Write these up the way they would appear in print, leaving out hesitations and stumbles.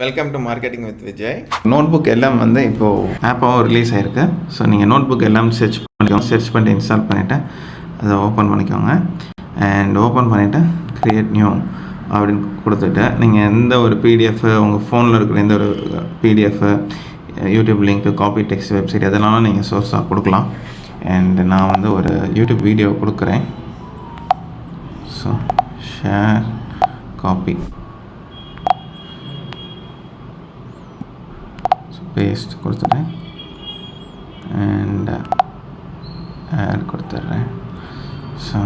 Welcome to marketing with Vijay. Notebook எல்லாம் வந்து இப்போது ஆப்பாகவும் ரிலீஸ் ஆகிருக்கு. ஸோ நீங்கள் நோட்புக் எல்லாம் சர்ச் பண்ணிட்டு இன்ஸ்டால் பண்ணிவிட்டு அதை ஓப்பன் பண்ணிக்கோங்க. அண்ட் ஓப்பன் பண்ணிவிட்டு க்ரியேட் நியூ அப்படின்னு கொடுத்துட்டு நீங்கள் எந்த ஒரு பிடிஎஃப் உங்கள் ஃபோனில் இருக்கிற எந்த ஒரு PDF, YouTube link, copy text, website எதனாலும் நீங்கள் சோர்ஸாக கொடுக்கலாம். அண்ட் நான் வந்து ஒரு யூடியூப் வீடியோ கொடுக்குறேன். ஸோ ஷேர் காப்பி பேஸ்ட் கொடுத்துட்டேன் அண்ட் ஆட் கொடுத்துட்றேன். ஸோ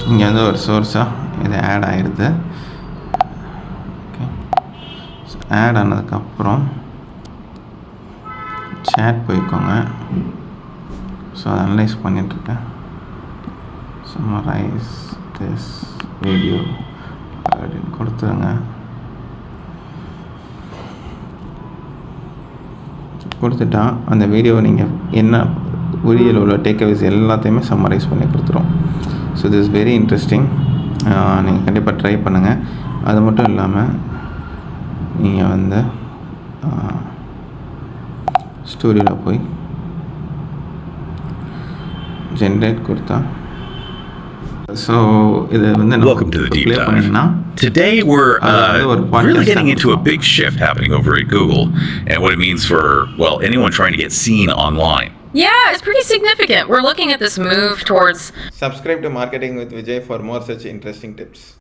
இங்கே வந்து ஒரு சோர்ஸாக இது ஆட் ஆகிடுது. ஓகே, ஸோ ஆட் ஆனதுக்கப்புறம் சேட் போய்க்கோங்க. ஸோ அதை அனலைஸ் பண்ணிகிட்ருக்கேன். சம்மரைஸ் திஸ் வீடியோ அப்படின்னு கொடுத்துருங்க. கொடுத்துட்டா அந்த வீடியோவை நீங்கள் என்ன வீடியோவில் உள்ள டேக்அவேஸ் எல்லாத்தையுமே சம்மரைஸ் பண்ணி கொடுத்துரும். So this is very interesting. நீங்கள் கண்டிப்பாக ட்ரை பண்ணுங்கள். அது மட்டும் இல்லாமல் நீங்கள் வந்து ஸ்டூடியோவில் போய் ஜென்ரேட் கொடுத்தா ஸோ இது வந்து Welcome to the deep dive. பண்ணிங்கன்னா Today we're really getting into a big shift happening over at Google and what it means for, well, anyone trying to get seen online. Yeah, it's pretty significant. We're looking at this move towards... Subscribe to Marketing with Vijay for more such interesting tips.